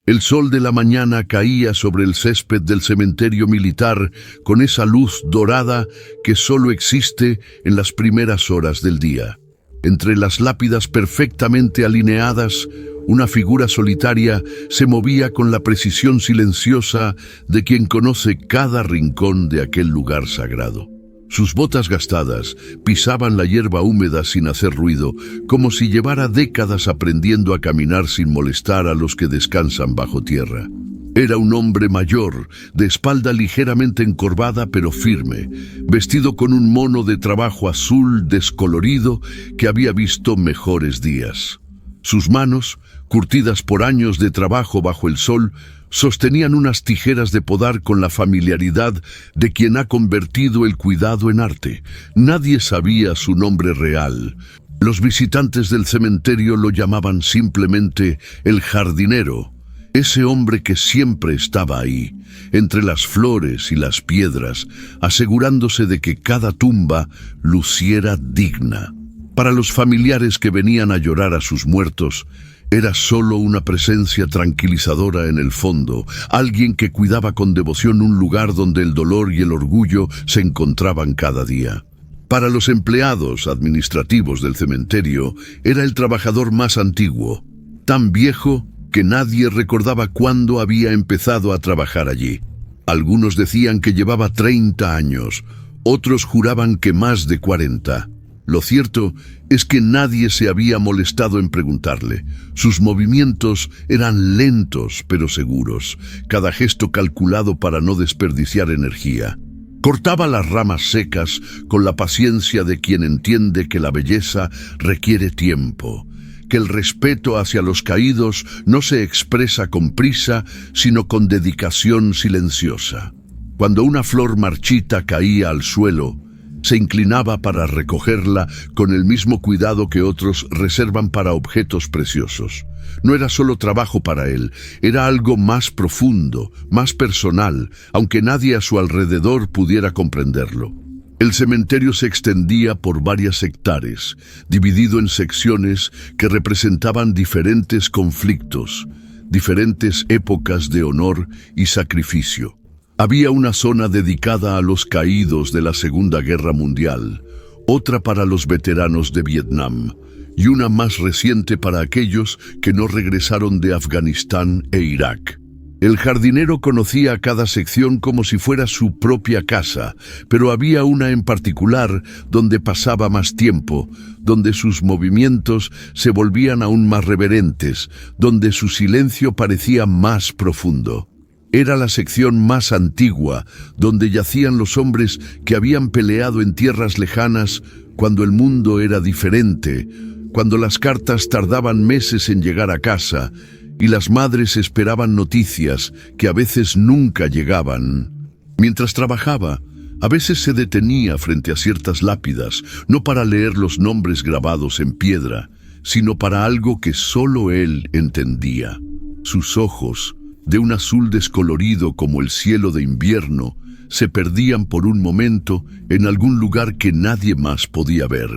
El sol de la mañana caía sobre el césped del cementerio militar con esa luz dorada que solo existe en las primeras horas del día. Entre las lápidas perfectamente alineadas, una figura solitaria se movía con la precisión silenciosa de quien conoce cada rincón de aquel lugar sagrado. Sus botas gastadas pisaban la hierba húmeda sin hacer ruido, como si llevara décadas aprendiendo a caminar sin molestar a los que descansan bajo tierra. Era un hombre mayor, de espalda ligeramente encorvada pero firme, vestido con un mono de trabajo azul descolorido que había visto mejores días. Sus manos, curtidas por años de trabajo bajo el sol, sostenían unas tijeras de podar con la familiaridad de quien ha convertido el cuidado en arte. Nadie sabía su nombre real. Los visitantes del cementerio lo llamaban simplemente el jardinero, ese hombre que siempre estaba ahí, entre las flores y las piedras, asegurándose de que cada tumba luciera digna. Para los familiares que venían a llorar a sus muertos, era solo una presencia tranquilizadora en el fondo, alguien que cuidaba con devoción un lugar donde el dolor y el orgullo se encontraban cada día. Para los empleados administrativos del cementerio, era el trabajador más antiguo, tan viejo que nadie recordaba cuándo había empezado a trabajar allí. Algunos decían que llevaba 30 años, otros juraban que más de 40. Lo cierto es que nadie se había molestado en preguntarle. Sus movimientos eran lentos pero seguros, cada gesto calculado para no desperdiciar energía. Cortaba las ramas secas con la paciencia de quien entiende que la belleza requiere tiempo, que el respeto hacia los caídos no se expresa con prisa, sino con dedicación silenciosa. Cuando una flor marchita caía al suelo, se inclinaba para recogerla con el mismo cuidado que otros reservan para objetos preciosos. No era solo trabajo para él, era algo más profundo, más personal, aunque nadie a su alrededor pudiera comprenderlo. El cementerio se extendía por varias hectáreas, dividido en secciones que representaban diferentes conflictos, diferentes épocas de honor y sacrificio. Había una zona dedicada a los caídos de la Segunda Guerra Mundial, otra para los veteranos de Vietnam y una más reciente para aquellos que no regresaron de Afganistán e Irak. El jardinero conocía cada sección como si fuera su propia casa, pero había una en particular donde pasaba más tiempo, donde sus movimientos se volvían aún más reverentes, donde su silencio parecía más profundo. Era la sección más antigua, donde yacían los hombres que habían peleado en tierras lejanas cuando el mundo era diferente, cuando las cartas tardaban meses en llegar a casa y las madres esperaban noticias que a veces nunca llegaban. Mientras trabajaba, a veces se detenía frente a ciertas lápidas, no para leer los nombres grabados en piedra, sino para algo que solo él entendía. Sus ojos, de un azul descolorido como el cielo de invierno, se perdían por un momento en algún lugar que nadie más podía ver.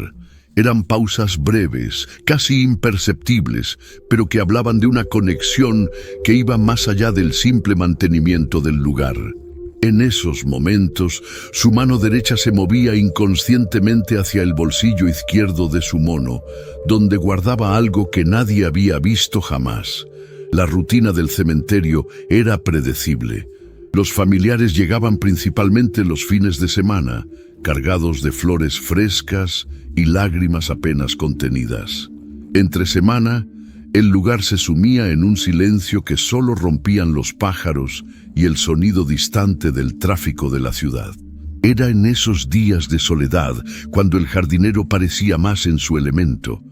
Eran pausas breves, casi imperceptibles, pero que hablaban de una conexión que iba más allá del simple mantenimiento del lugar. En esos momentos, su mano derecha se movía inconscientemente hacia el bolsillo izquierdo de su mono, donde guardaba algo que nadie había visto jamás. La rutina del cementerio era predecible. Los familiares llegaban principalmente los fines de semana, cargados de flores frescas y lágrimas apenas contenidas. Entre semana, el lugar se sumía en un silencio que solo rompían los pájaros y el sonido distante del tráfico de la ciudad. Era en esos días de soledad cuando el jardinero parecía más en su elemento,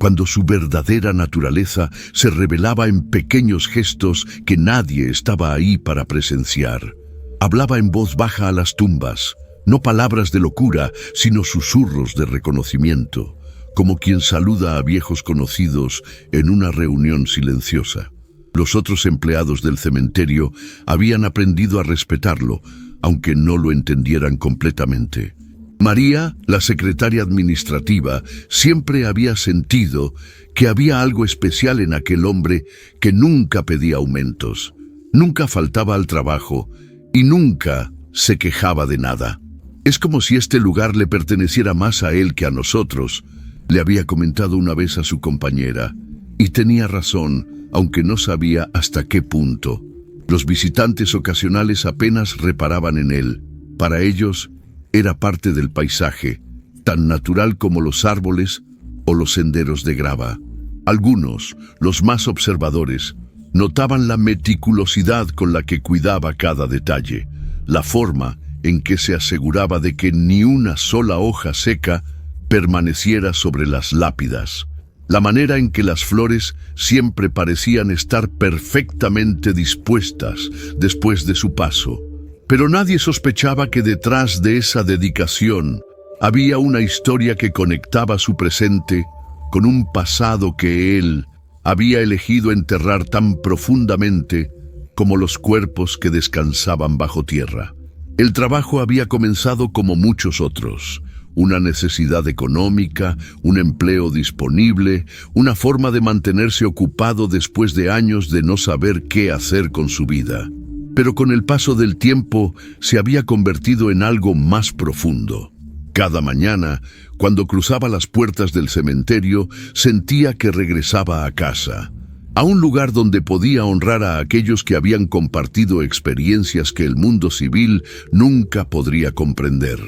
cuando su verdadera naturaleza se revelaba en pequeños gestos que nadie estaba ahí para presenciar. Hablaba en voz baja a las tumbas, no palabras de locura, sino susurros de reconocimiento, como quien saluda a viejos conocidos en una reunión silenciosa. Los otros empleados del cementerio habían aprendido a respetarlo, aunque no lo entendieran completamente. María, la secretaria administrativa, siempre había sentido que había algo especial en aquel hombre que nunca pedía aumentos, nunca faltaba al trabajo y nunca se quejaba de nada. Es como si este lugar le perteneciera más a él que a nosotros, le había comentado una vez a su compañera, y tenía razón, aunque no sabía hasta qué punto. Los visitantes ocasionales apenas reparaban en él. Para ellos, era parte del paisaje, tan natural como los árboles o los senderos de grava. Algunos, los más observadores, notaban la meticulosidad con la que cuidaba cada detalle, la forma en que se aseguraba de que ni una sola hoja seca permaneciera sobre las lápidas, la manera en que las flores siempre parecían estar perfectamente dispuestas después de su paso. Pero nadie sospechaba que detrás de esa dedicación había una historia que conectaba su presente con un pasado que él había elegido enterrar tan profundamente como los cuerpos que descansaban bajo tierra. El trabajo había comenzado como muchos otros, una necesidad económica, un empleo disponible, una forma de mantenerse ocupado después de años de no saber qué hacer con su vida. Pero con el paso del tiempo se había convertido en algo más profundo. Cada mañana, cuando cruzaba las puertas del cementerio, sentía que regresaba a casa, a un lugar donde podía honrar a aquellos que habían compartido experiencias que el mundo civil nunca podría comprender.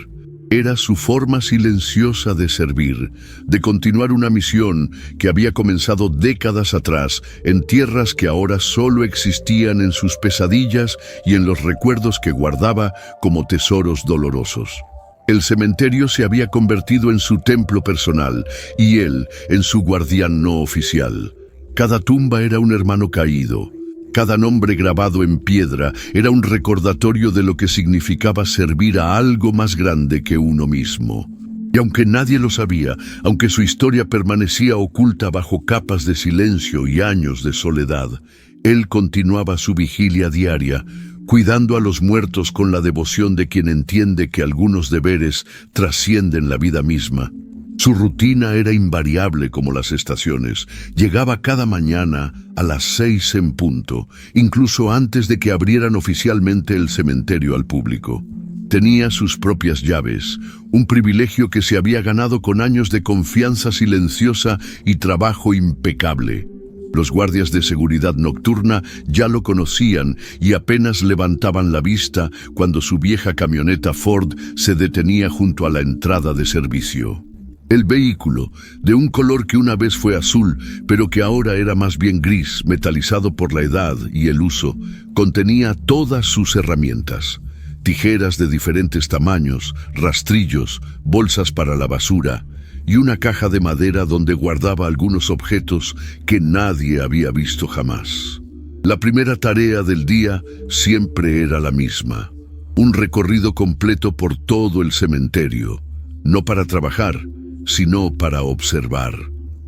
Era su forma silenciosa de servir, de continuar una misión que había comenzado décadas atrás en tierras que ahora solo existían en sus pesadillas y en los recuerdos que guardaba como tesoros dolorosos. El cementerio se había convertido en su templo personal y él en su guardián no oficial. Cada tumba era un hermano caído. Cada nombre grabado en piedra era un recordatorio de lo que significaba servir a algo más grande que uno mismo. Y aunque nadie lo sabía, aunque su historia permanecía oculta bajo capas de silencio y años de soledad, él continuaba su vigilia diaria, cuidando a los muertos con la devoción de quien entiende que algunos deberes trascienden la vida misma. Su rutina era invariable como las estaciones. Llegaba cada mañana a las 6 en punto, incluso antes de que abrieran oficialmente el cementerio al público. Tenía sus propias llaves, un privilegio que se había ganado con años de confianza silenciosa y trabajo impecable. Los guardias de seguridad nocturna ya lo conocían y apenas levantaban la vista cuando su vieja camioneta Ford se detenía junto a la entrada de servicio. El vehículo, de un color que una vez fue azul, pero que ahora era más bien gris, metalizado por la edad y el uso, contenía todas sus herramientas. Tijeras de diferentes tamaños, rastrillos, bolsas para la basura y una caja de madera donde guardaba algunos objetos que nadie había visto jamás. La primera tarea del día siempre era la misma: un recorrido completo por todo el cementerio, no para trabajar, sino para observar.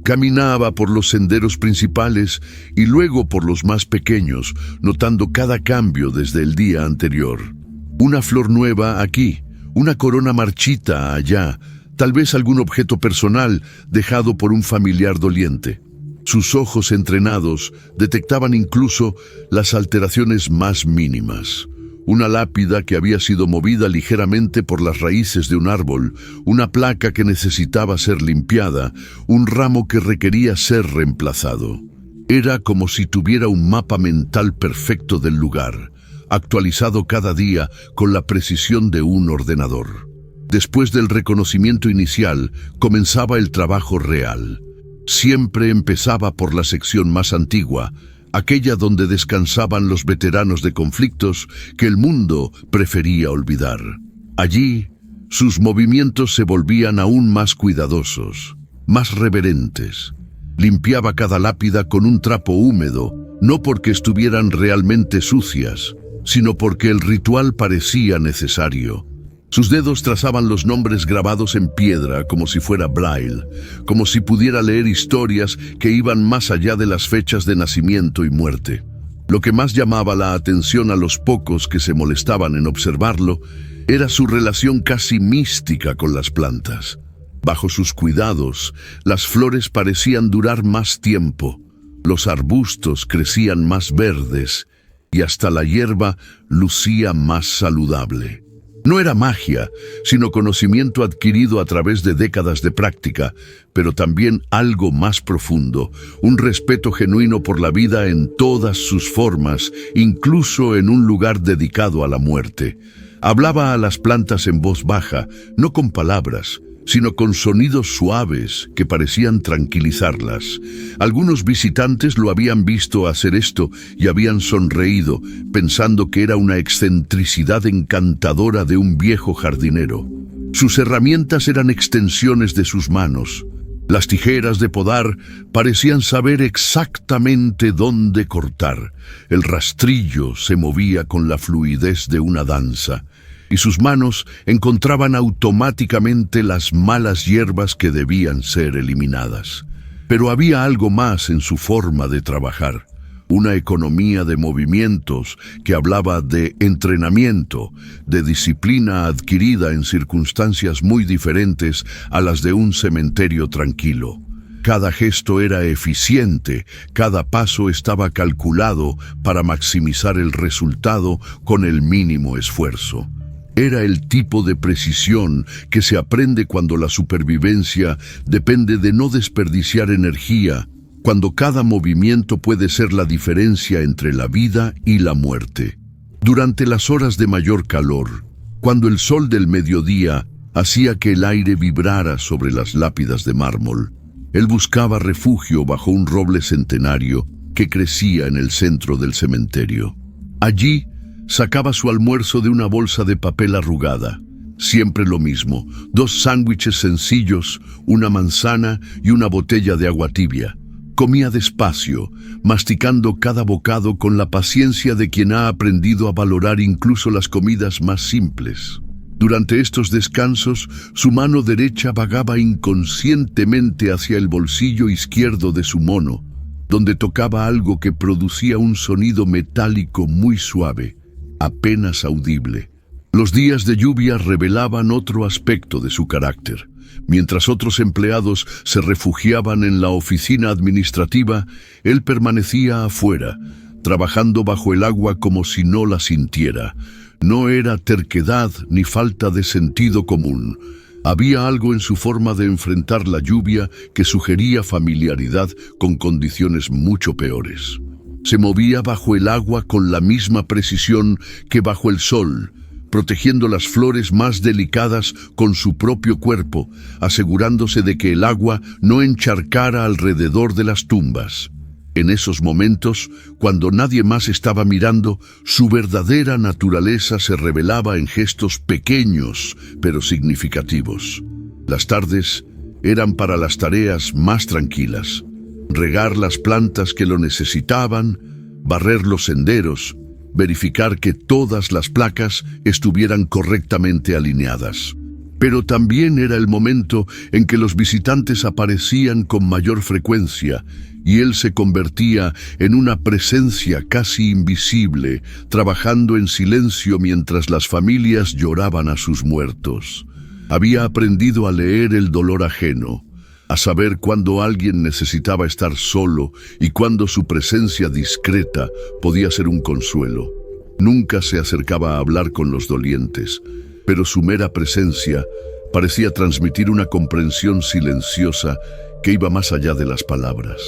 Caminaba por los senderos principales y luego por los más pequeños, notando cada cambio desde el día anterior. Una flor nueva aquí, una corona marchita allá, tal vez algún objeto personal dejado por un familiar doliente. Sus ojos entrenados detectaban incluso las alteraciones más mínimas. Una lápida que había sido movida ligeramente por las raíces de un árbol, una placa que necesitaba ser limpiada, un ramo que requería ser reemplazado. Era como si tuviera un mapa mental perfecto del lugar, actualizado cada día con la precisión de un ordenador. Después del reconocimiento inicial, comenzaba el trabajo real. Siempre empezaba por la sección más antigua, aquella donde descansaban los veteranos de conflictos que el mundo prefería olvidar. Allí, sus movimientos se volvían aún más cuidadosos, más reverentes. Limpiaba cada lápida con un trapo húmedo, no porque estuvieran realmente sucias, sino porque el ritual parecía necesario. Sus dedos trazaban los nombres grabados en piedra como si fuera braille, como si pudiera leer historias que iban más allá de las fechas de nacimiento y muerte. Lo que más llamaba la atención a los pocos que se molestaban en observarlo era su relación casi mística con las plantas. Bajo sus cuidados, las flores parecían durar más tiempo, los arbustos crecían más verdes y hasta la hierba lucía más saludable. No era magia, sino conocimiento adquirido a través de décadas de práctica, pero también algo más profundo, un respeto genuino por la vida en todas sus formas, incluso en un lugar dedicado a la muerte. Hablaba a las plantas en voz baja, no con palabras, sino con sonidos suaves que parecían tranquilizarlas. Algunos visitantes lo habían visto hacer esto y habían sonreído, pensando que era una excentricidad encantadora de un viejo jardinero. Sus herramientas eran extensiones de sus manos. Las tijeras de podar parecían saber exactamente dónde cortar. El rastrillo se movía con la fluidez de una danza, y sus manos encontraban automáticamente las malas hierbas que debían ser eliminadas. Pero había algo más en su forma de trabajar, una economía de movimientos que hablaba de entrenamiento, de disciplina adquirida en circunstancias muy diferentes a las de un cementerio tranquilo. Cada gesto era eficiente, cada paso estaba calculado para maximizar el resultado con el mínimo esfuerzo. Era el tipo de precisión que se aprende cuando la supervivencia depende de no desperdiciar energía, cuando cada movimiento puede ser la diferencia entre la vida y la muerte. Durante las horas de mayor calor, cuando el sol del mediodía hacía que el aire vibrara sobre las lápidas de mármol, él buscaba refugio bajo un roble centenario que crecía en el centro del cementerio. Allí, sacaba su almuerzo de una bolsa de papel arrugada. Siempre lo mismo, 2 sándwiches sencillos, una manzana y una botella de agua tibia. Comía despacio, masticando cada bocado con la paciencia de quien ha aprendido a valorar incluso las comidas más simples. Durante estos descansos, su mano derecha vagaba inconscientemente hacia el bolsillo izquierdo de su mono, donde tocaba algo que producía un sonido metálico muy suave, apenas audible. Los días de lluvia revelaban otro aspecto de su carácter. Mientras otros empleados se refugiaban en la oficina administrativa, él permanecía afuera, trabajando bajo el agua como si no la sintiera. No era terquedad ni falta de sentido común. Había algo en su forma de enfrentar la lluvia que sugería familiaridad con condiciones mucho peores. Se movía bajo el agua con la misma precisión que bajo el sol, protegiendo las flores más delicadas con su propio cuerpo, asegurándose de que el agua no encharcara alrededor de las tumbas. En esos momentos, cuando nadie más estaba mirando, su verdadera naturaleza se revelaba en gestos pequeños pero significativos. Las tardes eran para las tareas más tranquilas: regar las plantas que lo necesitaban, barrer los senderos, verificar que todas las placas estuvieran correctamente alineadas. Pero también era el momento en que los visitantes aparecían con mayor frecuencia y él se convertía en una presencia casi invisible, trabajando en silencio mientras las familias lloraban a sus muertos. Había aprendido a leer el dolor ajeno, a saber cuándo alguien necesitaba estar solo y cuándo su presencia discreta podía ser un consuelo. Nunca se acercaba a hablar con los dolientes, pero su mera presencia parecía transmitir una comprensión silenciosa que iba más allá de las palabras.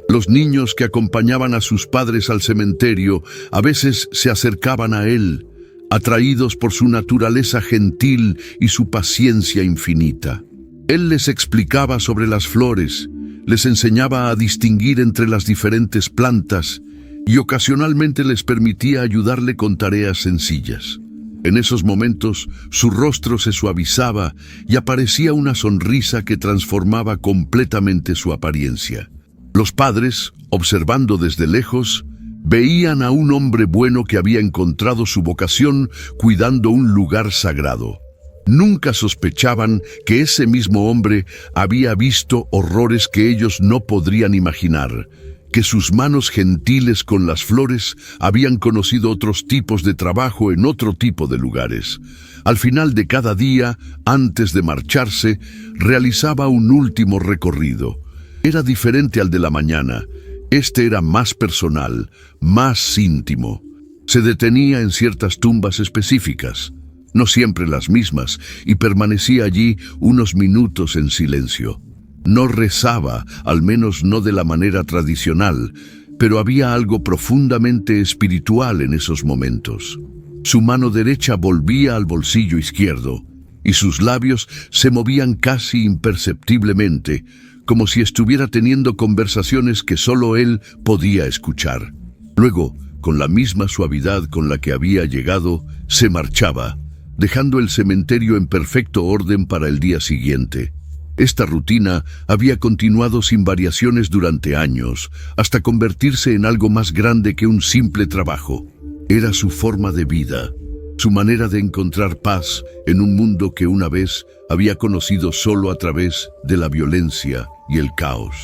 Los niños que acompañaban a sus padres al cementerio a veces se acercaban a él, atraídos por su naturaleza gentil y su paciencia infinita. Él les explicaba sobre las flores, les enseñaba a distinguir entre las diferentes plantas y ocasionalmente les permitía ayudarle con tareas sencillas. En esos momentos, su rostro se suavizaba y aparecía una sonrisa que transformaba completamente su apariencia. Los padres, observando desde lejos, veían a un hombre bueno que había encontrado su vocación cuidando un lugar sagrado. Nunca sospechaban que ese mismo hombre había visto horrores que ellos no podrían imaginar, que sus manos gentiles con las flores habían conocido otros tipos de trabajo en otro tipo de lugares. Al final de cada día, antes de marcharse, realizaba un último recorrido. Era diferente al de la mañana. Este era más personal, más íntimo. Se detenía en ciertas tumbas específicas, no siempre las mismas, y permanecía allí unos minutos en silencio. No rezaba, al menos no de la manera tradicional, pero había algo profundamente espiritual en esos momentos. Su mano derecha volvía al bolsillo izquierdo, y sus labios se movían casi imperceptiblemente, como si estuviera teniendo conversaciones que solo él podía escuchar. Luego, con la misma suavidad con la que había llegado, se marchaba, dejando el cementerio en perfecto orden para el día siguiente. Esta rutina había continuado sin variaciones durante años, hasta convertirse en algo más grande que un simple trabajo. Era su forma de vida, su manera de encontrar paz en un mundo que una vez había conocido solo a través de la violencia y el caos.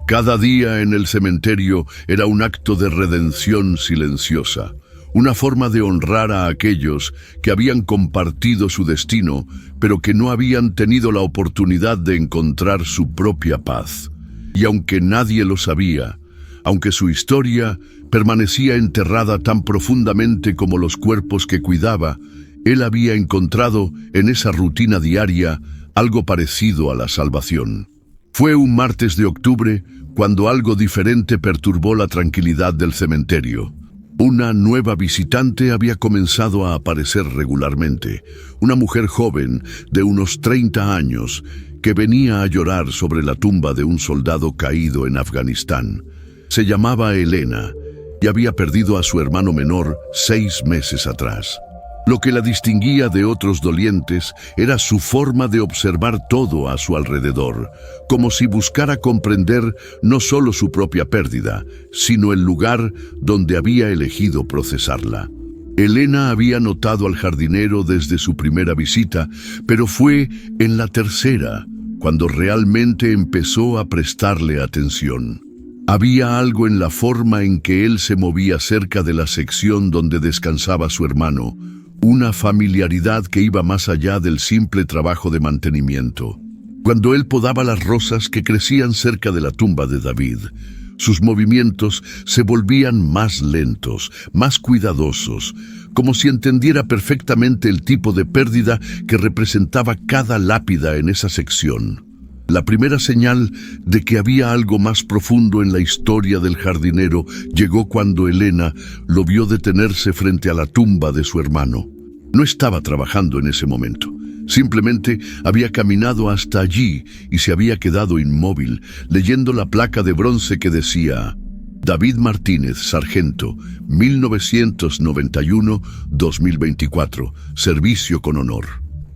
Cada día en el cementerio era un acto de redención silenciosa, una forma de honrar a aquellos que habían compartido su destino, pero que no habían tenido la oportunidad de encontrar su propia paz. Y aunque nadie lo sabía, aunque su historia permanecía enterrada tan profundamente como los cuerpos que cuidaba, él había encontrado en esa rutina diaria algo parecido a la salvación. Fue un martes de octubre cuando algo diferente perturbó la tranquilidad del cementerio. Una nueva visitante había comenzado a aparecer regularmente, una mujer joven de unos 30 años que venía a llorar sobre la tumba de un soldado caído en Afganistán. Se llamaba Elena y había perdido a su hermano menor 6 meses atrás. Lo que la distinguía de otros dolientes era su forma de observar todo a su alrededor, como si buscara comprender no solo su propia pérdida, sino el lugar donde había elegido procesarla. Elena había notado al jardinero desde su primera visita, pero fue en la tercera cuando realmente empezó a prestarle atención. Había algo en la forma en que él se movía cerca de la sección donde descansaba su hermano, una familiaridad que iba más allá del simple trabajo de mantenimiento. Cuando él podaba las rosas que crecían cerca de la tumba de David, sus movimientos se volvían más lentos, más cuidadosos, como si entendiera perfectamente el tipo de pérdida que representaba cada lápida en esa sección. La primera señal de que había algo más profundo en la historia del jardinero llegó cuando Elena lo vio detenerse frente a la tumba de su hermano. No estaba trabajando en ese momento. Simplemente había caminado hasta allí y se había quedado inmóvil, leyendo la placa de bronce que decía: David Martínez, sargento, 1991-2024, servicio con honor.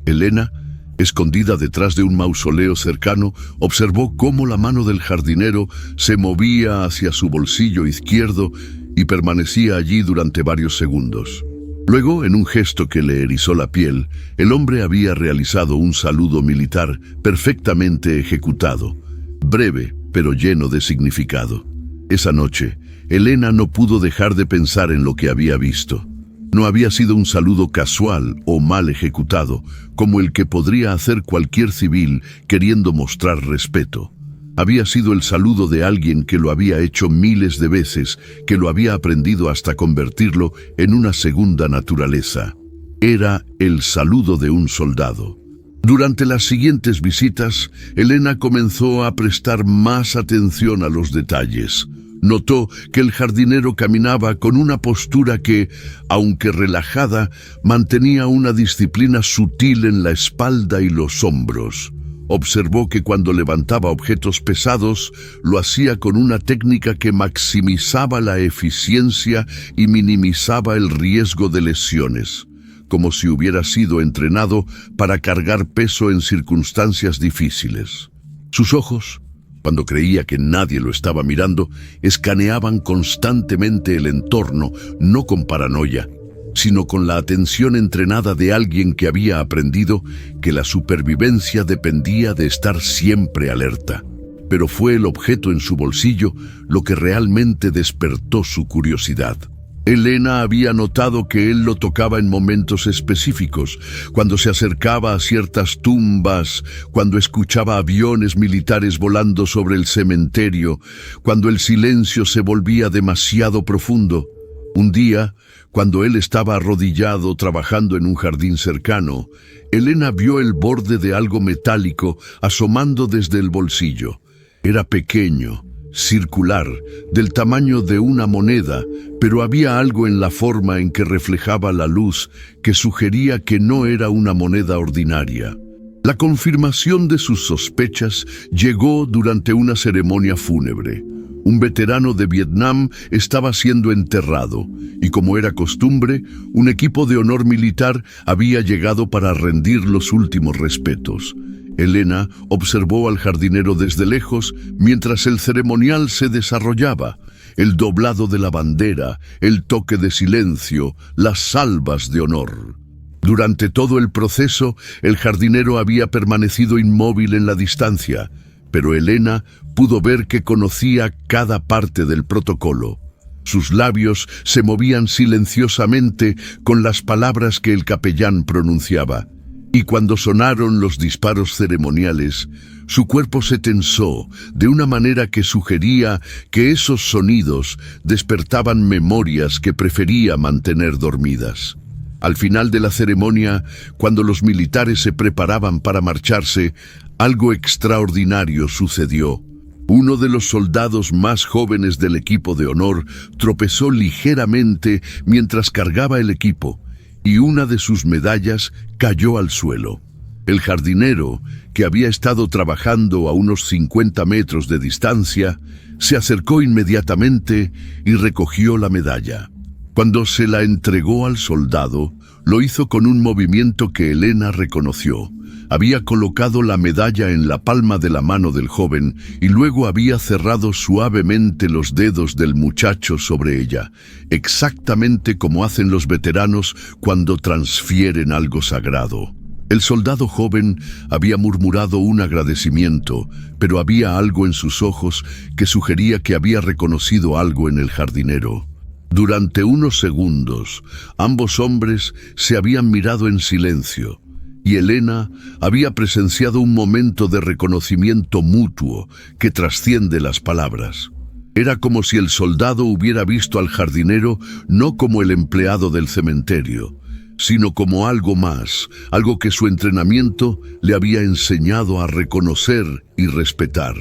Elena, escondida detrás de un mausoleo cercano, observó cómo la mano del jardinero se movía hacia su bolsillo izquierdo y permanecía allí durante varios segundos. Luego, en un gesto que le erizó la piel, el hombre había realizado un saludo militar perfectamente ejecutado, breve pero lleno de significado. Esa noche, Elena no pudo dejar de pensar en lo que había visto. No había sido un saludo casual o mal ejecutado, como el que podría hacer cualquier civil queriendo mostrar respeto. Había sido el saludo de alguien que lo había hecho miles de veces, que lo había aprendido hasta convertirlo en una segunda naturaleza. Era el saludo de un soldado. Durante las siguientes visitas, Elena comenzó a prestar más atención a los detalles. Notó que el jardinero caminaba con una postura que, aunque relajada, mantenía una disciplina sutil en la espalda y los hombros. Observó que cuando levantaba objetos pesados, lo hacía con una técnica que maximizaba la eficiencia y minimizaba el riesgo de lesiones, como si hubiera sido entrenado para cargar peso en circunstancias difíciles. Sus ojos, cuando creía que nadie lo estaba mirando, escaneaban constantemente el entorno, no con paranoia, sino con la atención entrenada de alguien que había aprendido que la supervivencia dependía de estar siempre alerta. pero fue el objeto en su bolsillo lo que realmente despertó su curiosidad. Elena había notado que él lo tocaba en momentos específicos, cuando se acercaba a ciertas tumbas, cuando escuchaba aviones militares volando sobre el cementerio, cuando el silencio se volvía demasiado profundo. Un día, cuando él estaba arrodillado trabajando en un jardín cercano, Elena vio el borde de algo metálico asomando desde el bolsillo. Era pequeño, circular, del tamaño de una moneda, pero había algo en la forma en que reflejaba la luz que sugería que no era una moneda ordinaria. La confirmación de sus sospechas llegó durante una ceremonia fúnebre. Un veterano de Vietnam estaba siendo enterrado, y como era costumbre, un equipo de honor militar había llegado para rendir los últimos respetos. Elena observó al jardinero desde lejos mientras el ceremonial se desarrollaba. El doblado de la bandera, el toque de silencio, las salvas de honor. Durante todo el proceso, el jardinero había permanecido inmóvil en la distancia, pero Elena pudo ver que conocía cada parte del protocolo. Sus labios se movían silenciosamente con las palabras que el capellán pronunciaba. Y cuando sonaron los disparos ceremoniales, su cuerpo se tensó de una manera que sugería que esos sonidos despertaban memorias que prefería mantener dormidas. Al final de la ceremonia, cuando los militares se preparaban para marcharse, algo extraordinario sucedió. Uno de los soldados más jóvenes del equipo de honor tropezó ligeramente mientras cargaba el equipo, y una de sus medallas cayó al suelo. El jardinero, que había estado trabajando a unos 50 metros de distancia, se acercó inmediatamente y recogió la medalla. Cuando se la entregó al soldado, lo hizo con un movimiento que Elena reconoció. Había colocado la medalla en la palma de la mano del joven y luego había cerrado suavemente los dedos del muchacho sobre ella, exactamente como hacen los veteranos cuando transfieren algo sagrado. El soldado joven había murmurado un agradecimiento, pero había algo en sus ojos que sugería que había reconocido algo en el jardinero. Durante unos segundos, ambos hombres se habían mirado en silencio, y Elena había presenciado un momento de reconocimiento mutuo que trasciende las palabras. Era como si el soldado hubiera visto al jardinero no como el empleado del cementerio, sino como algo más, algo que su entrenamiento le había enseñado a reconocer y respetar.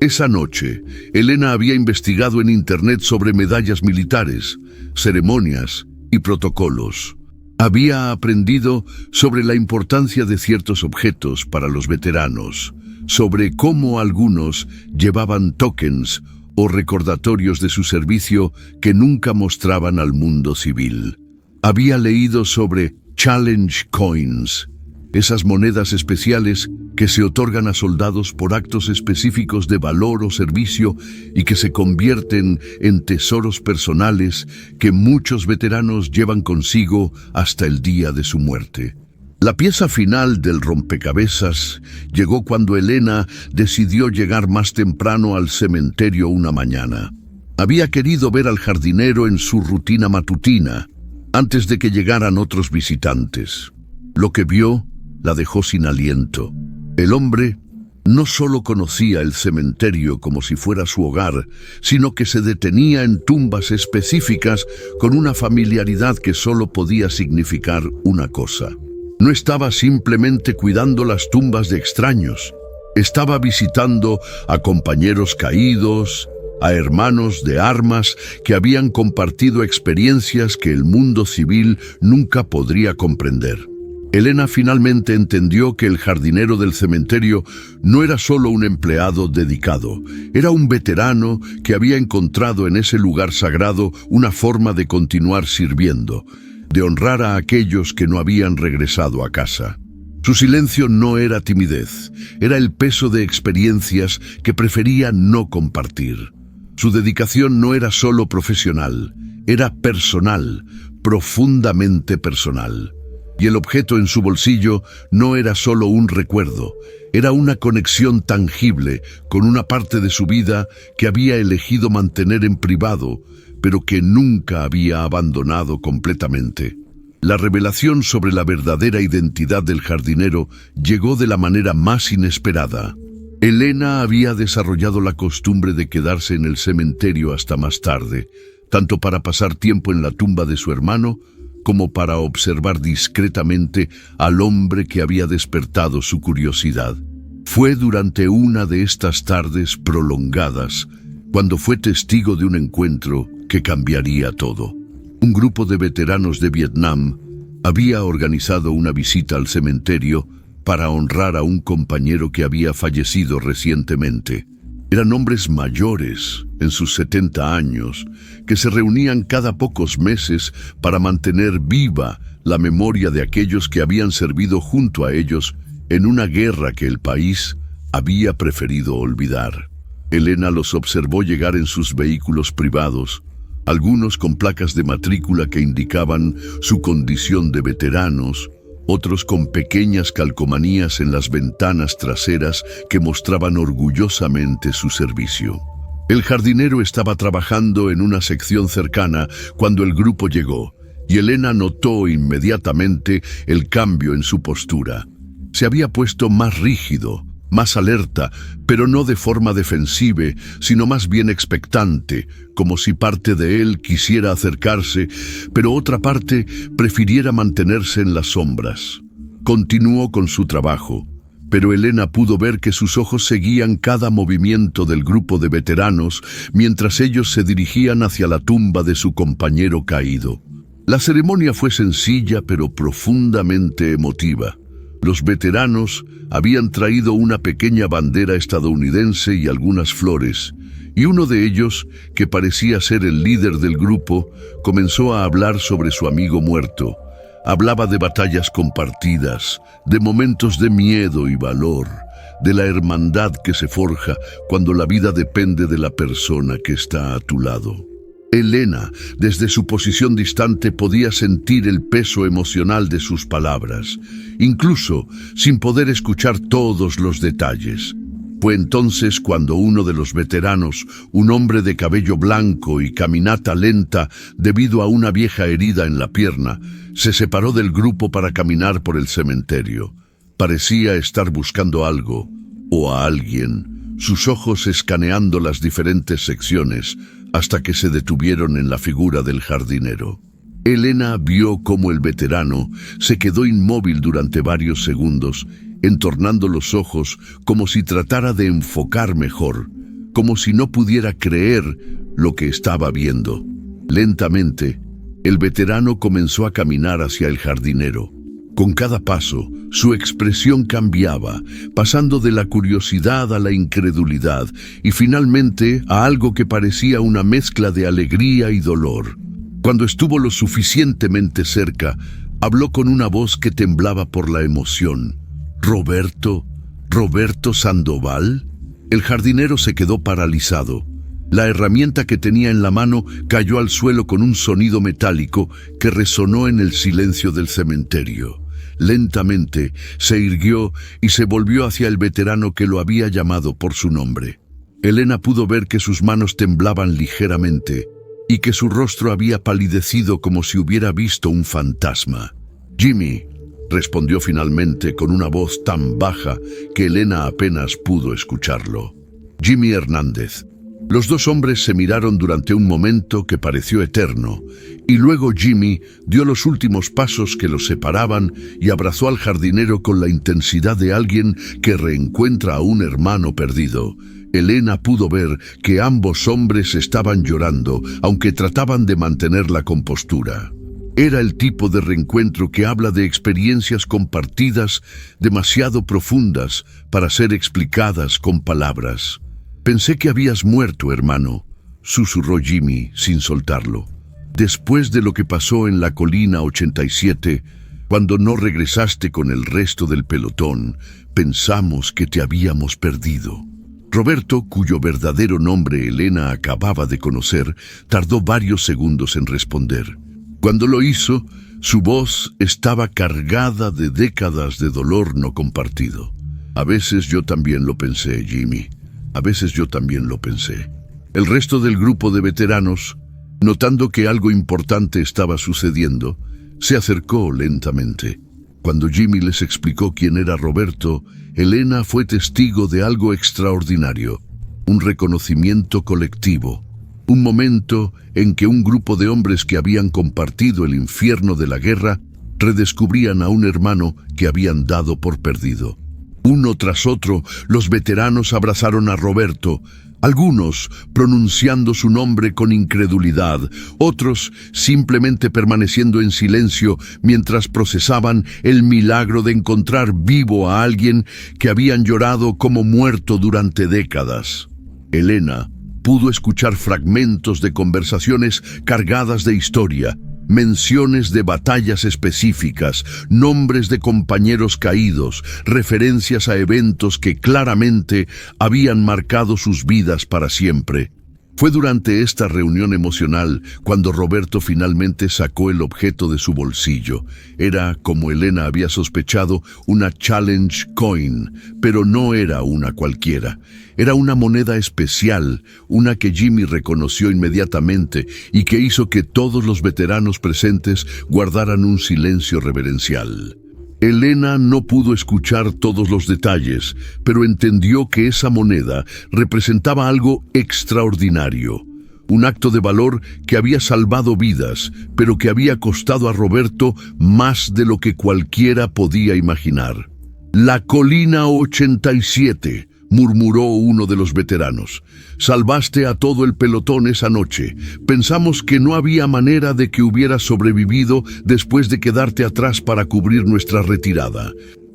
Esa noche, Elena había investigado en Internet sobre medallas militares, ceremonias y protocolos. Había aprendido sobre la importancia de ciertos objetos para los veteranos, sobre cómo algunos llevaban tokens o recordatorios de su servicio que nunca mostraban al mundo civil. Había leído sobre Challenge Coins, esas monedas especiales que se otorgan a soldados por actos específicos de valor o servicio y que se convierten en tesoros personales que muchos veteranos llevan consigo hasta el día de su muerte. La pieza final del rompecabezas llegó cuando Elena decidió llegar más temprano al cementerio una mañana. Había querido ver al jardinero en su rutina matutina, antes de que llegaran otros visitantes. Lo que vio la dejó sin aliento. El hombre no solo conocía el cementerio como si fuera su hogar, sino que se detenía en tumbas específicas con una familiaridad que solo podía significar una cosa. No estaba simplemente cuidando las tumbas de extraños, estaba visitando a compañeros caídos, a hermanos de armas que habían compartido experiencias que el mundo civil nunca podría comprender. Elena finalmente entendió que el jardinero del cementerio no era solo un empleado dedicado, era un veterano que había encontrado en ese lugar sagrado una forma de continuar sirviendo, de honrar a aquellos que no habían regresado a casa. Su silencio no era timidez, era el peso de experiencias que prefería no compartir. Su dedicación no era solo profesional, era personal, profundamente personal. Y el objeto en su bolsillo no era solo un recuerdo, era una conexión tangible con una parte de su vida que había elegido mantener en privado, pero que nunca había abandonado completamente. La revelación sobre la verdadera identidad del jardinero llegó de la manera más inesperada. Elena había desarrollado la costumbre de quedarse en el cementerio hasta más tarde, tanto para pasar tiempo en la tumba de su hermano, como para observar discretamente al hombre que había despertado su curiosidad. Fue durante una de estas tardes prolongadas cuando fue testigo de un encuentro que cambiaría todo. Un grupo de veteranos de Vietnam había organizado una visita al cementerio para honrar a un compañero que había fallecido recientemente. Eran hombres mayores, en sus 70 años, que se reunían cada pocos meses para mantener viva la memoria de aquellos que habían servido junto a ellos en una guerra que el país había preferido olvidar. Elena los observó llegar en sus vehículos privados, algunos con placas de matrícula que indicaban su condición de veteranos, otros con pequeñas calcomanías en las ventanas traseras que mostraban orgullosamente su servicio. El jardinero estaba trabajando en una sección cercana cuando el grupo llegó, y Elena notó inmediatamente el cambio en su postura. Se había puesto más rígido, más alerta, pero no de forma defensiva, sino más bien expectante, como si parte de él quisiera acercarse, pero otra parte prefiriera mantenerse en las sombras. Continuó con su trabajo, pero Elena pudo ver que sus ojos seguían cada movimiento del grupo de veteranos mientras ellos se dirigían hacia la tumba de su compañero caído. La ceremonia fue sencilla pero profundamente emotiva. Los veteranos habían traído una pequeña bandera estadounidense y algunas flores, y uno de ellos, que parecía ser el líder del grupo, comenzó a hablar sobre su amigo muerto. Hablaba de batallas compartidas, de momentos de miedo y valor, de la hermandad que se forja cuando la vida depende de la persona que está a tu lado. Elena, desde su posición distante, podía sentir el peso emocional de sus palabras, incluso sin poder escuchar todos los detalles. Fue entonces cuando uno de los veteranos, un hombre de cabello blanco y caminata lenta debido a una vieja herida en la pierna, se separó del grupo para caminar por el cementerio. Parecía estar buscando algo, o a alguien, sus ojos escaneando las diferentes secciones, hasta que se detuvieron en la figura del jardinero. Elena vio cómo el veterano se quedó inmóvil durante varios segundos, entornando los ojos como si tratara de enfocar mejor, como si no pudiera creer lo que estaba viendo. Lentamente, el veterano comenzó a caminar hacia el jardinero. Con cada paso, su expresión cambiaba, pasando de la curiosidad a la incredulidad y finalmente a algo que parecía una mezcla de alegría y dolor. Cuando estuvo lo suficientemente cerca, habló con una voz que temblaba por la emoción. ¿Roberto Sandoval? El jardinero se quedó paralizado. La herramienta que tenía en la mano cayó al suelo con un sonido metálico que resonó en el silencio del cementerio. Lentamente se irguió y se volvió hacia el veterano que lo había llamado por su nombre. Elena pudo ver que sus manos temblaban ligeramente y que su rostro había palidecido como si hubiera visto un fantasma. «Jimmy», respondió finalmente con una voz tan baja que Elena apenas pudo escucharlo. «Jimmy Hernández». Los dos hombres se miraron durante un momento que pareció eterno, y luego Jimmy dio los últimos pasos que los separaban y abrazó al jardinero con la intensidad de alguien que reencuentra a un hermano perdido. Elena pudo ver que ambos hombres estaban llorando, aunque trataban de mantener la compostura. Era el tipo de reencuentro que habla de experiencias compartidas demasiado profundas para ser explicadas con palabras. «Pensé que habías muerto, hermano», susurró Jimmy sin soltarlo. «Después de lo que pasó en la colina 87, cuando no regresaste con el resto del pelotón, pensamos que te habíamos perdido». Roberto, cuyo verdadero nombre Elena acababa de conocer, tardó varios segundos en responder. Cuando lo hizo, Su voz estaba cargada de décadas de dolor no compartido. A veces yo también lo pensé, Jimmy. A veces yo también lo pensé. El resto del grupo de veteranos, notando que algo importante estaba sucediendo, se acercó lentamente. Cuando Jimmy les explicó quién era Roberto, Elena fue testigo de algo extraordinario, un reconocimiento colectivo, un momento en que un grupo de hombres que habían compartido el infierno de la guerra redescubrían a un hermano que habían dado por perdido. Uno tras otro, los veteranos abrazaron a Roberto, algunos pronunciando su nombre con incredulidad, otros simplemente permaneciendo en silencio mientras procesaban el milagro de encontrar vivo a alguien que habían llorado como muerto durante décadas. Elena pudo escuchar fragmentos de conversaciones cargadas de historia, menciones de batallas específicas, nombres de compañeros caídos, referencias a eventos que claramente habían marcado sus vidas para siempre. Fue durante esta reunión emocional cuando Roberto finalmente sacó el objeto de su bolsillo. Era, como Elena había sospechado, una Challenge Coin, pero no era una cualquiera. Era una moneda especial, una que Jimmy reconoció inmediatamente y que hizo que todos los veteranos presentes guardaran un silencio reverencial. Elena no pudo escuchar todos los detalles, pero entendió que esa moneda representaba algo extraordinario, un acto de valor que había salvado vidas, pero que había costado a Roberto más de lo que cualquiera podía imaginar. «La colina 87», murmuró uno de los veteranos. «Salvaste a todo el pelotón esa noche. Pensamos que no había manera de que hubieras sobrevivido después de quedarte atrás para cubrir nuestra retirada».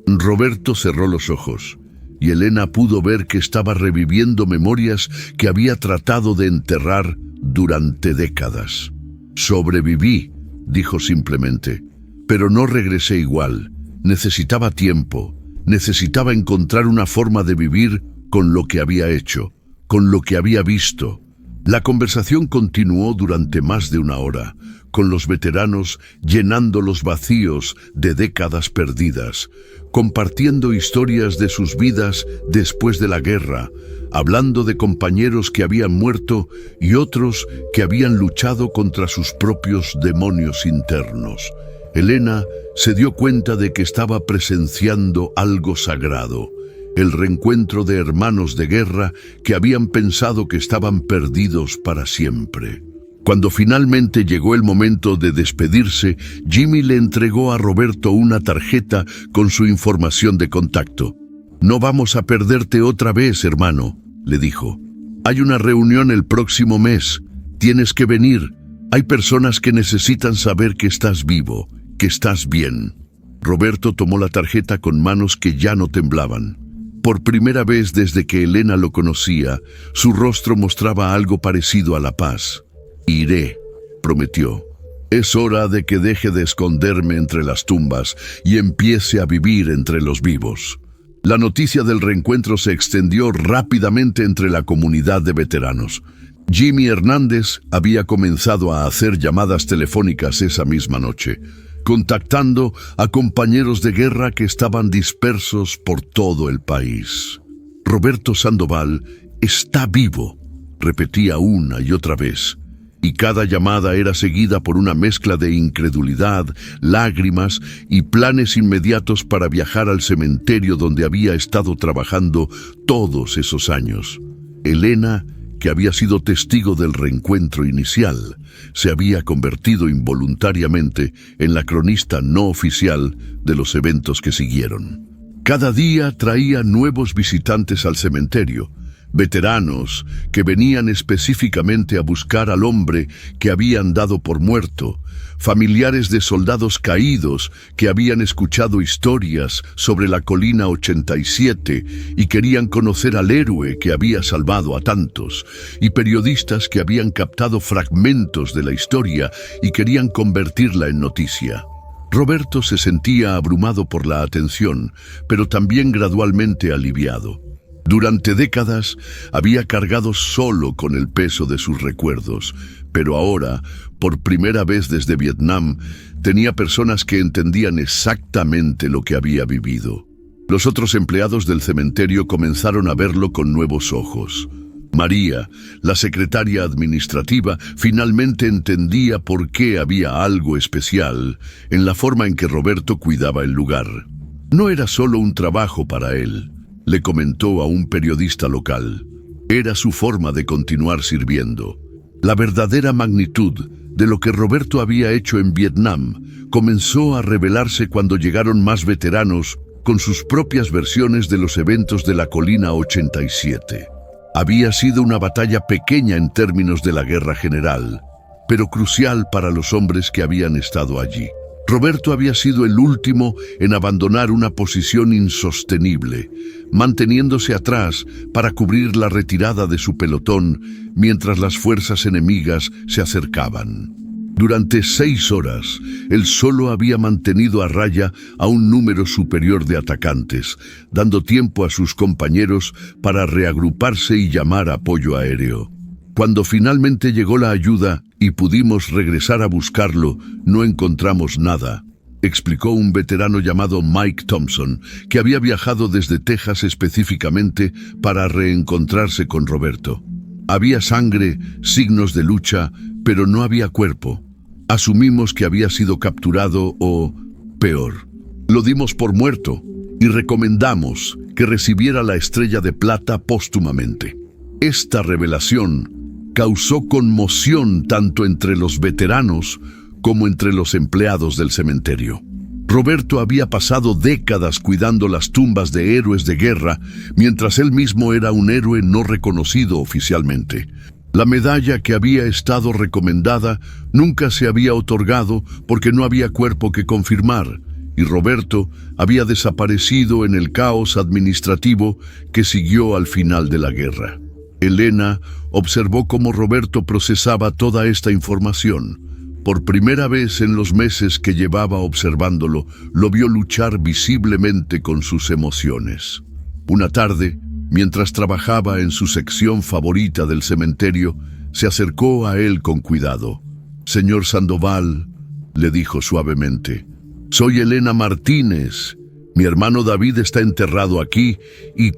Roberto cerró los ojos y Elena pudo ver que estaba reviviendo memorias que había tratado de enterrar durante décadas. «Sobreviví», dijo simplemente, «pero no regresé igual. Necesitaba tiempo. Necesitaba encontrar una forma de vivir con lo que había hecho, con lo que había visto». La conversación continuó durante más de una hora, con los veteranos llenando los vacíos de décadas perdidas, compartiendo historias de sus vidas después de la guerra, hablando de compañeros que habían muerto y otros que habían luchado contra sus propios demonios internos. Elena se dio cuenta de que estaba presenciando algo sagrado, el reencuentro de hermanos de guerra que habían pensado que estaban perdidos para siempre. Cuando finalmente llegó el momento de despedirse, Jimmy le entregó a Roberto una tarjeta con su información de contacto. «No vamos a perderte otra vez, hermano», le dijo. «Hay una reunión el próximo mes. Tienes que venir. Hay personas que necesitan saber que estás vivo, que estás bien». Roberto tomó la tarjeta con manos que ya no temblaban. Por primera vez desde que Elena lo conocía, su rostro mostraba algo parecido a la paz. «Iré», prometió. «Es hora de que deje de esconderme entre las tumbas y empiece a vivir entre los vivos». La noticia del reencuentro se extendió rápidamente entre la comunidad de veteranos. Jimmy Hernández había comenzado a hacer llamadas telefónicas esa misma noche, contactando a compañeros de guerra que estaban dispersos por todo el país. «Roberto Sandoval está vivo», repetía una y otra vez, y cada llamada era seguida por una mezcla de incredulidad, lágrimas y planes inmediatos para viajar al cementerio donde había estado trabajando todos esos años. Elena, que había sido testigo del reencuentro inicial, se había convertido involuntariamente en la cronista no oficial de los eventos que siguieron. Cada día traía nuevos visitantes al cementerio, veteranos que venían específicamente a buscar al hombre que habían dado por muerto, familiares de soldados caídos que habían escuchado historias sobre la colina 87 y querían conocer al héroe que había salvado a tantos, y periodistas que habían captado fragmentos de la historia y querían convertirla en noticia. Roberto se sentía abrumado por la atención, pero también gradualmente aliviado. Durante décadas había cargado solo con el peso de sus recuerdos, pero ahora, por primera vez desde Vietnam, tenía personas que entendían exactamente lo que había vivido. Los otros empleados del cementerio comenzaron a verlo con nuevos ojos. María, la secretaria administrativa, finalmente entendía por qué había algo especial en la forma en que Roberto cuidaba el lugar. No era solo un trabajo para él, le comentó a un periodista local. Era su forma de continuar sirviendo. La verdadera magnitud de lo que Roberto había hecho en Vietnam comenzó a revelarse cuando llegaron más veteranos con sus propias versiones de los eventos de la Colina 87. Había sido una batalla pequeña en términos de la guerra general, pero crucial para los hombres que habían estado allí. Roberto había sido el último en abandonar una posición insostenible, manteniéndose atrás para cubrir la retirada de su pelotón mientras las fuerzas enemigas se acercaban. Durante 6 horas, él solo había mantenido a raya a un número superior de atacantes, dando tiempo a sus compañeros para reagruparse y llamar apoyo aéreo. Cuando finalmente llegó la ayuda y pudimos regresar a buscarlo, no encontramos nada, explicó un veterano llamado Mike Thompson, que había viajado desde Texas específicamente para reencontrarse con Roberto. Había sangre, signos de lucha, pero no había cuerpo. Asumimos que había sido capturado o, peor, lo dimos por muerto y recomendamos que recibiera la Estrella de Plata póstumamente. Esta revelación causó conmoción tanto entre los veteranos como entre los empleados del cementerio. Roberto había pasado décadas cuidando las tumbas de héroes de guerra, mientras él mismo era un héroe no reconocido oficialmente. La medalla que había estado recomendada nunca se había otorgado porque no había cuerpo que confirmar, y Roberto había desaparecido en el caos administrativo que siguió al final de la guerra. Elena observó cómo Roberto procesaba toda esta información. Por primera vez en los meses que llevaba observándolo, lo vio luchar visiblemente con sus emociones. Una tarde, mientras trabajaba en su sección favorita del cementerio, se acercó a él con cuidado. «Señor Sandoval», le dijo suavemente, «soy Elena Martínez. Mi hermano David está enterrado aquí y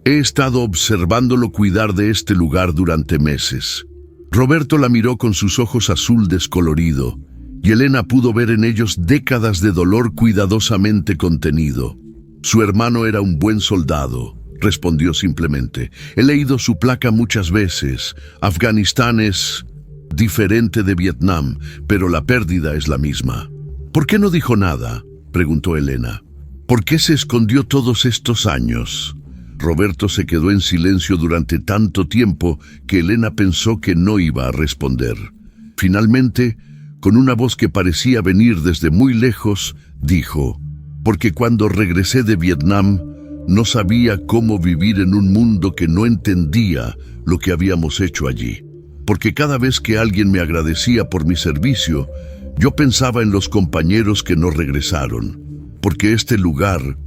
he estado observándolo cuidar de este lugar durante meses». Roberto la miró con sus ojos azul descolorido, y Elena pudo ver en ellos décadas de dolor cuidadosamente contenido. «Su hermano era un buen soldado», respondió simplemente. «He leído su placa muchas veces. Afganistán es diferente de Vietnam, pero la pérdida es la misma». «¿Por qué no dijo nada?», preguntó Elena. «¿Por qué se escondió todos estos años?». Roberto se quedó en silencio durante tanto tiempo que Elena pensó que no iba a responder. Finalmente, con una voz que parecía venir desde muy lejos, dijo: «Porque cuando regresé de Vietnam, no sabía cómo vivir en un mundo que no entendía lo que habíamos hecho allí. Porque cada vez que alguien me agradecía por mi servicio, yo pensaba en los compañeros que no regresaron. Porque este lugar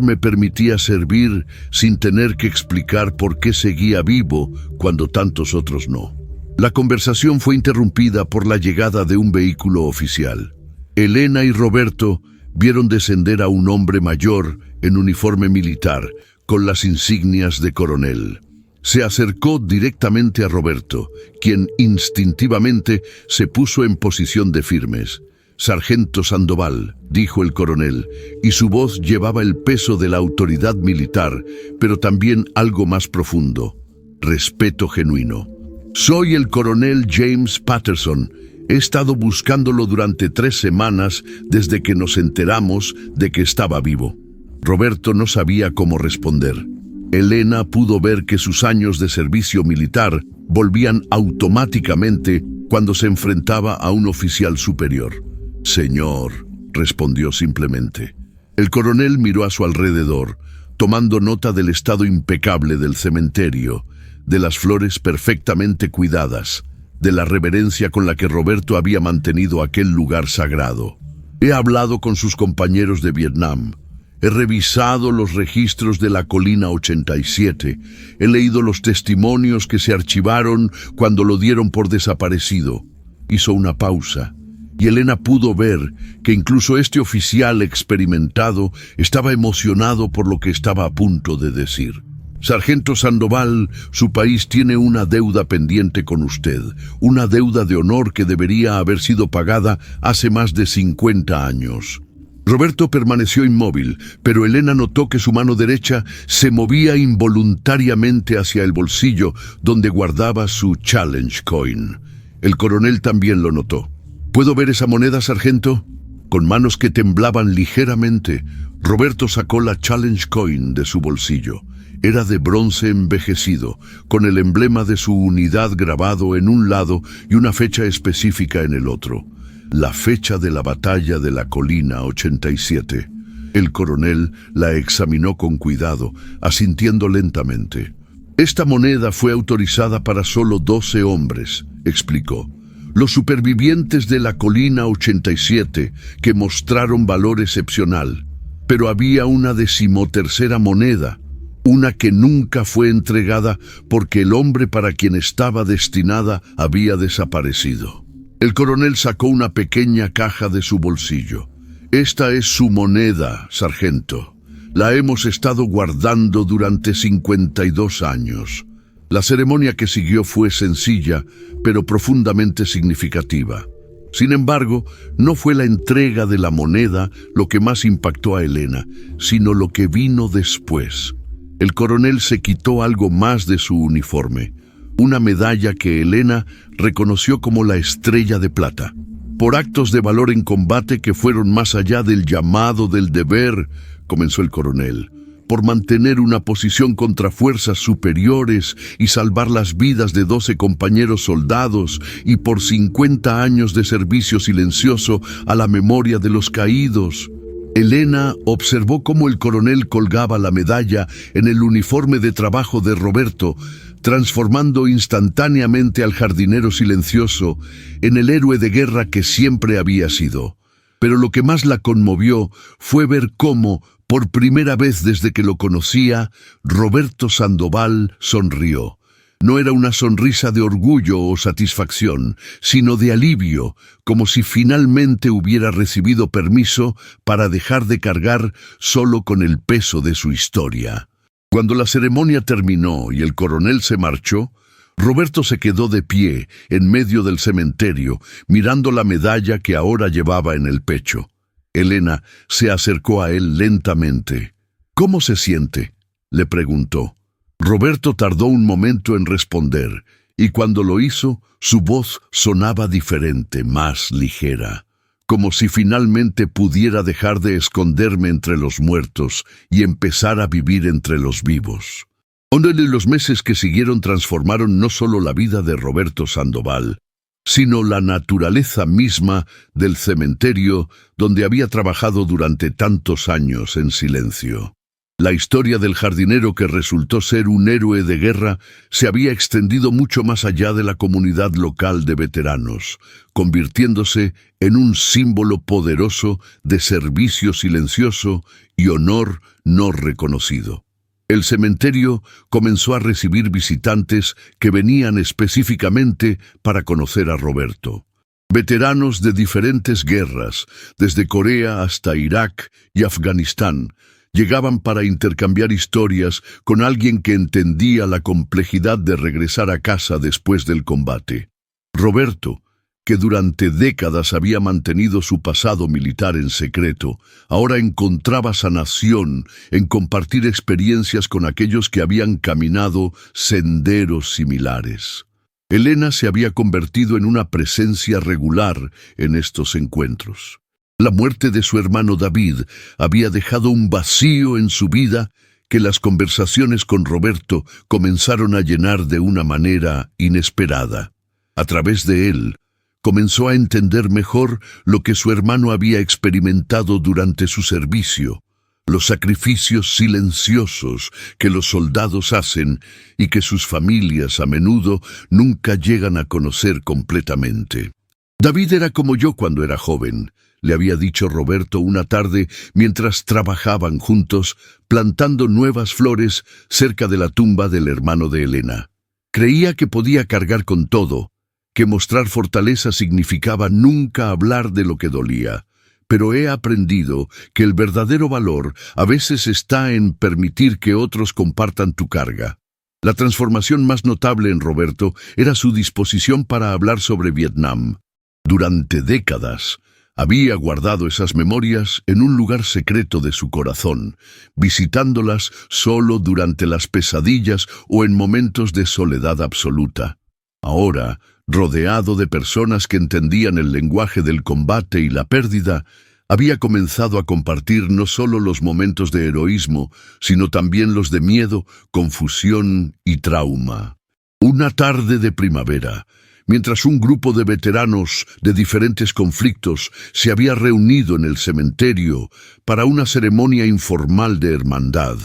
me permitía servir sin tener que explicar por qué seguía vivo cuando tantos otros no». La conversación fue interrumpida por la llegada de un vehículo oficial. Elena y Roberto vieron descender a un hombre mayor en uniforme militar, con las insignias de coronel. Se acercó directamente a Roberto, quien instintivamente se puso en posición de firmes. «Sargento Sandoval», dijo el coronel, y su voz llevaba el peso de la autoridad militar, pero también algo más profundo: respeto genuino. «Soy el coronel James Patterson. He estado buscándolo durante 3 semanas desde que nos enteramos de que estaba vivo». Roberto no sabía cómo responder. Elena pudo ver que sus años de servicio militar volvían automáticamente cuando se enfrentaba a un oficial superior. «Señor», respondió simplemente. El coronel miró a su alrededor, tomando nota del estado impecable del cementerio, de las flores perfectamente cuidadas, de la reverencia con la que Roberto había mantenido aquel lugar sagrado. «He hablado con sus compañeros de Vietnam. He revisado los registros de la Colina 87. He leído los testimonios que se archivaron cuando lo dieron por desaparecido. Hizo una pausa, y Elena pudo ver que incluso este oficial experimentado estaba emocionado por lo que estaba a punto de decir. Sargento Sandoval, su país tiene una deuda pendiente con usted, una deuda de honor que debería haber sido pagada hace más de 50 años. Roberto permaneció inmóvil, pero Elena notó que su mano derecha se movía involuntariamente hacia el bolsillo donde guardaba su Challenge Coin. El coronel también lo notó. ¿Puedo ver esa moneda, sargento? Con manos que temblaban ligeramente, Roberto sacó la Challenge Coin de su bolsillo. Era de bronce envejecido, con el emblema de su unidad grabado en un lado y una fecha específica en el otro. La fecha de la batalla de la Colina 87. El coronel la examinó con cuidado, asintiendo lentamente. Esta moneda fue autorizada para solo 12 hombres, explicó. Los supervivientes de la Colina 87, que mostraron valor excepcional. Pero había una 13ª moneda, una que nunca fue entregada porque el hombre para quien estaba destinada había desaparecido. El coronel sacó una pequeña caja de su bolsillo. Esta es su moneda, sargento. La hemos estado guardando durante 52 años. La ceremonia que siguió fue sencilla, pero profundamente significativa. Sin embargo, no fue la entrega de la moneda lo que más impactó a Elena, sino lo que vino después. El coronel se quitó algo más de su uniforme, una medalla que Elena reconoció como la Estrella de Plata. Por actos de valor en combate que fueron más allá del llamado del deber, comenzó el coronel, por mantener una posición contra fuerzas superiores y salvar las vidas de 12 compañeros soldados, y por 50 años de servicio silencioso a la memoria de los caídos. Elena observó cómo el coronel colgaba la medalla en el uniforme de trabajo de Roberto, transformando instantáneamente al jardinero silencioso en el héroe de guerra que siempre había sido. Pero lo que más la conmovió fue ver cómo, por primera vez desde que lo conocía, Roberto Sandoval sonrió. No era una sonrisa de orgullo o satisfacción, sino de alivio, como si finalmente hubiera recibido permiso para dejar de cargar solo con el peso de su historia. Cuando la ceremonia terminó y el coronel se marchó, Roberto se quedó de pie en medio del cementerio, mirando la medalla que ahora llevaba en el pecho. Elena se acercó a él lentamente. «¿Cómo se siente?», le preguntó. Roberto tardó un momento en responder, y cuando lo hizo, su voz sonaba diferente, más ligera, como si finalmente pudiera dejar de esconderme entre los muertos y empezar a vivir entre los vivos. Los meses que siguieron transformaron no solo la vida de Roberto Sandoval, sino la naturaleza misma del cementerio donde había trabajado durante tantos años en silencio. La historia del jardinero que resultó ser un héroe de guerra se había extendido mucho más allá de la comunidad local de veteranos, convirtiéndose en un símbolo poderoso de servicio silencioso y honor no reconocido. El cementerio comenzó a recibir visitantes que venían específicamente para conocer a Roberto. Veteranos de diferentes guerras, desde Corea hasta Irak y Afganistán, llegaban para intercambiar historias con alguien que entendía la complejidad de regresar a casa después del combate. Roberto, que durante décadas había mantenido su pasado militar en secreto, ahora encontraba sanación en compartir experiencias con aquellos que habían caminado senderos similares. Elena se había convertido en una presencia regular en estos encuentros. La muerte de su hermano David había dejado un vacío en su vida que las conversaciones con Roberto comenzaron a llenar de una manera inesperada. A través de él, comenzó a entender mejor lo que su hermano había experimentado durante su servicio, los sacrificios silenciosos que los soldados hacen y que sus familias a menudo nunca llegan a conocer completamente. David era como yo cuando era joven, le había dicho Roberto una tarde mientras trabajaban juntos, plantando nuevas flores cerca de la tumba del hermano de Elena. Creía que podía cargar con todo, que mostrar fortaleza significaba nunca hablar de lo que dolía. Pero he aprendido que el verdadero valor a veces está en permitir que otros compartan tu carga. La transformación más notable en Roberto era su disposición para hablar sobre Vietnam. Durante décadas, había guardado esas memorias en un lugar secreto de su corazón, visitándolas solo durante las pesadillas o en momentos de soledad absoluta. Ahora, rodeado de personas que entendían el lenguaje del combate y la pérdida, había comenzado a compartir no solo los momentos de heroísmo, sino también los de miedo, confusión y trauma. Una tarde de primavera, mientras un grupo de veteranos de diferentes conflictos se había reunido en el cementerio para una ceremonia informal de hermandad,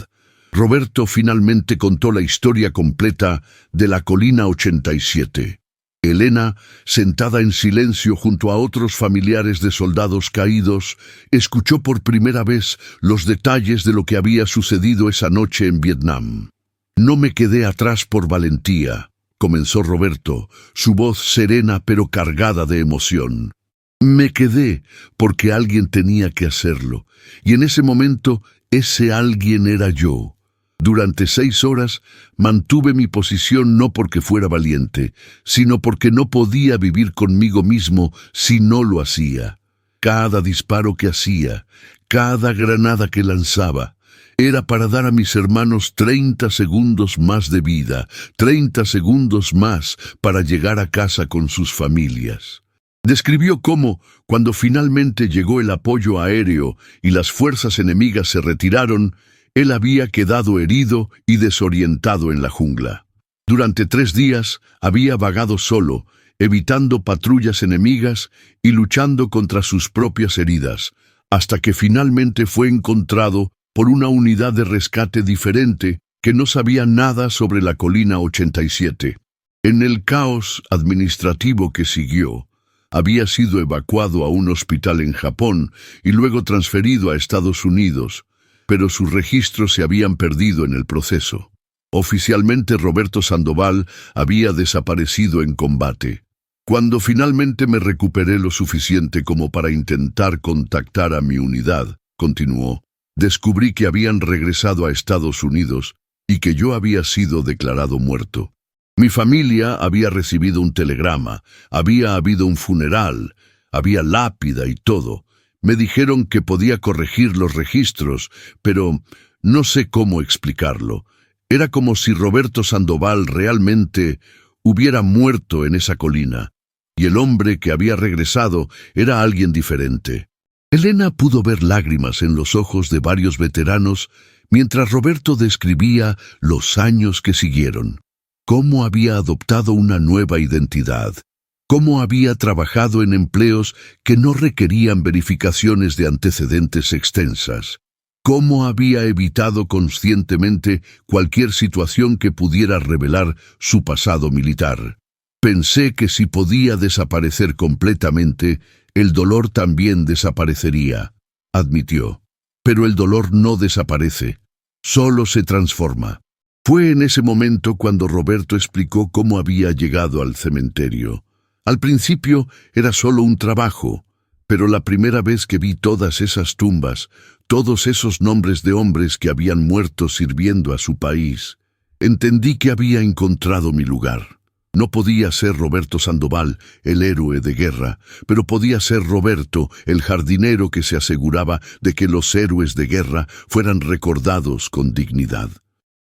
Roberto finalmente contó la historia completa de la Colina 87. Elena, sentada en silencio junto a otros familiares de soldados caídos, escuchó por primera vez los detalles de lo que había sucedido esa noche en Vietnam. «No me quedé atrás por valentía», comenzó Roberto, su voz serena pero cargada de emoción. «Me quedé porque alguien tenía que hacerlo, y en ese momento ese alguien era yo. Durante 6 horas mantuve mi posición no porque fuera valiente, sino porque no podía vivir conmigo mismo si no lo hacía. Cada disparo que hacía, cada granada que lanzaba, era para dar a mis hermanos 30 segundos más de vida, 30 segundos más para llegar a casa con sus familias». Describió cómo, cuando finalmente llegó el apoyo aéreo y las fuerzas enemigas se retiraron, él había quedado herido y desorientado en la jungla. Durante 3 días había vagado solo, evitando patrullas enemigas y luchando contra sus propias heridas, hasta que finalmente fue encontrado por una unidad de rescate diferente que no sabía nada sobre la Colina 87. En el caos administrativo que siguió, había sido evacuado a un hospital en Japón y luego transferido a Estados Unidos, pero sus registros se habían perdido en el proceso. Oficialmente Roberto Sandoval había desaparecido en combate. Cuando finalmente me recuperé lo suficiente como para intentar contactar a mi unidad, continuó, descubrí que habían regresado a Estados Unidos y que yo había sido declarado muerto. Mi familia había recibido un telegrama, había habido un funeral, había lápida y todo. Me dijeron que podía corregir los registros, pero no sé cómo explicarlo. Era como si Roberto Sandoval realmente hubiera muerto en esa colina, y el hombre que había regresado era alguien diferente. Elena pudo ver lágrimas en los ojos de varios veteranos mientras Roberto describía los años que siguieron. Cómo había adoptado una nueva identidad. Cómo había trabajado en empleos que no requerían verificaciones de antecedentes extensas. Cómo había evitado conscientemente cualquier situación que pudiera revelar su pasado militar. Pensé que si podía desaparecer completamente, el dolor también desaparecería, admitió. Pero el dolor no desaparece, solo se transforma. Fue en ese momento cuando Roberto explicó cómo había llegado al cementerio. Al principio era solo un trabajo, pero la primera vez que vi todas esas tumbas, todos esos nombres de hombres que habían muerto sirviendo a su país, entendí que había encontrado mi lugar. No podía ser Roberto Sandoval, el héroe de guerra, pero podía ser Roberto, el jardinero que se aseguraba de que los héroes de guerra fueran recordados con dignidad.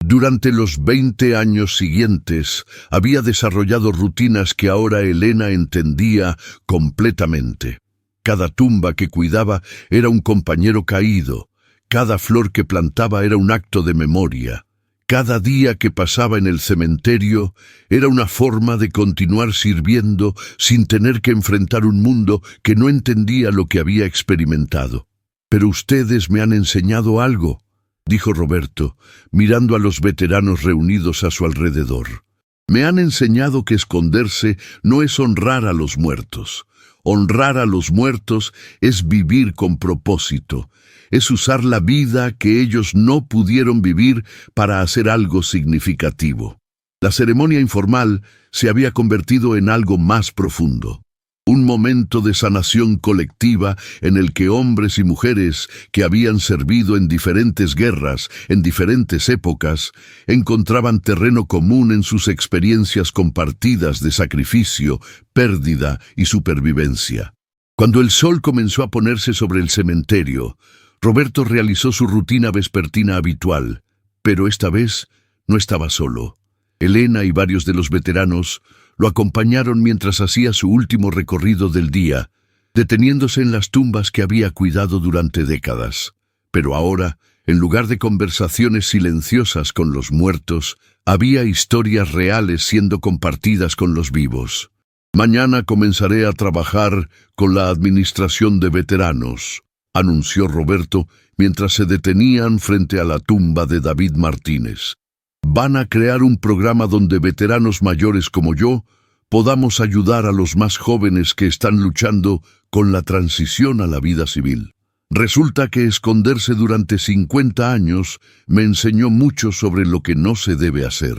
Durante los 20 años siguientes, había desarrollado rutinas que ahora Elena entendía completamente. Cada tumba que cuidaba era un compañero caído, cada flor que plantaba era un acto de memoria. Cada día que pasaba en el cementerio era una forma de continuar sirviendo sin tener que enfrentar un mundo que no entendía lo que había experimentado. «Pero ustedes me han enseñado algo», dijo Roberto, mirando a los veteranos reunidos a su alrededor. «Me han enseñado que esconderse no es honrar a los muertos. Honrar a los muertos es vivir con propósito, es usar la vida que ellos no pudieron vivir para hacer algo significativo. La ceremonia informal se había convertido en algo más profundo. Un momento de sanación colectiva en el que hombres y mujeres que habían servido en diferentes guerras, en diferentes épocas, encontraban terreno común en sus experiencias compartidas de sacrificio, pérdida y supervivencia. Cuando el sol comenzó a ponerse sobre el cementerio, Roberto realizó su rutina vespertina habitual, pero esta vez no estaba solo. Elena y varios de los veteranos lo acompañaron mientras hacía su último recorrido del día, deteniéndose en las tumbas que había cuidado durante décadas. Pero ahora, en lugar de conversaciones silenciosas con los muertos, había historias reales siendo compartidas con los vivos. «Mañana comenzaré a trabajar con la administración de veteranos», anunció Roberto mientras se detenían frente a la tumba de David Martínez. «Van a crear un programa donde veteranos mayores como yo podamos ayudar a los más jóvenes que están luchando con la transición a la vida civil. Resulta que esconderse durante 50 años me enseñó mucho sobre lo que no se debe hacer».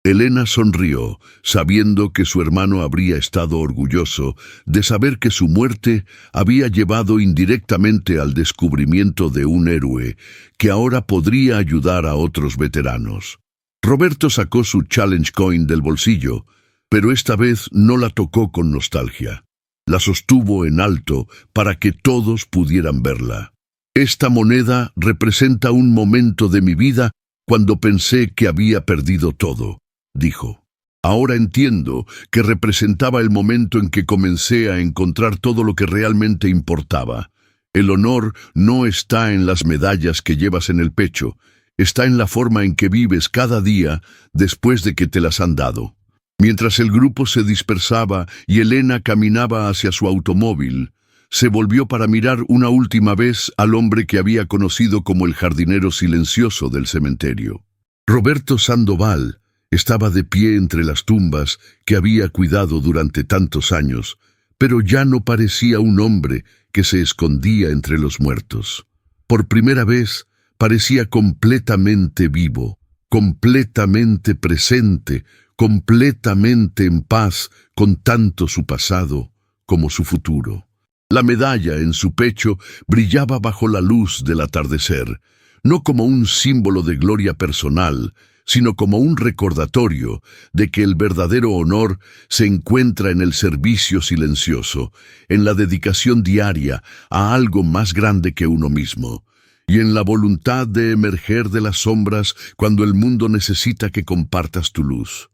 Elena sonrió, sabiendo que su hermano habría estado orgulloso de saber que su muerte había llevado indirectamente al descubrimiento de un héroe que ahora podría ayudar a otros veteranos. Roberto sacó su Challenge Coin del bolsillo, pero esta vez no la tocó con nostalgia. La sostuvo en alto para que todos pudieran verla. «Esta moneda representa un momento de mi vida cuando pensé que había perdido todo», dijo. «Ahora entiendo que representaba el momento en que comencé a encontrar todo lo que realmente importaba. El honor no está en las medallas que llevas en el pecho, está en la forma en que vives cada día después de que te las han dado». Mientras el grupo se dispersaba y Elena caminaba hacia su automóvil, se volvió para mirar una última vez al hombre que había conocido como el jardinero silencioso del cementerio. Roberto Sandoval estaba de pie entre las tumbas que había cuidado durante tantos años, pero ya no parecía un hombre que se escondía entre los muertos. Por primera vez parecía completamente vivo, completamente presente, completamente en paz con tanto su pasado como su futuro. La medalla en su pecho brillaba bajo la luz del atardecer, no como un símbolo de gloria personal, sino como un recordatorio de que el verdadero honor se encuentra en el servicio silencioso, en la dedicación diaria a algo más grande que uno mismo, y en la voluntad de emerger de las sombras cuando el mundo necesita que compartas tu luz.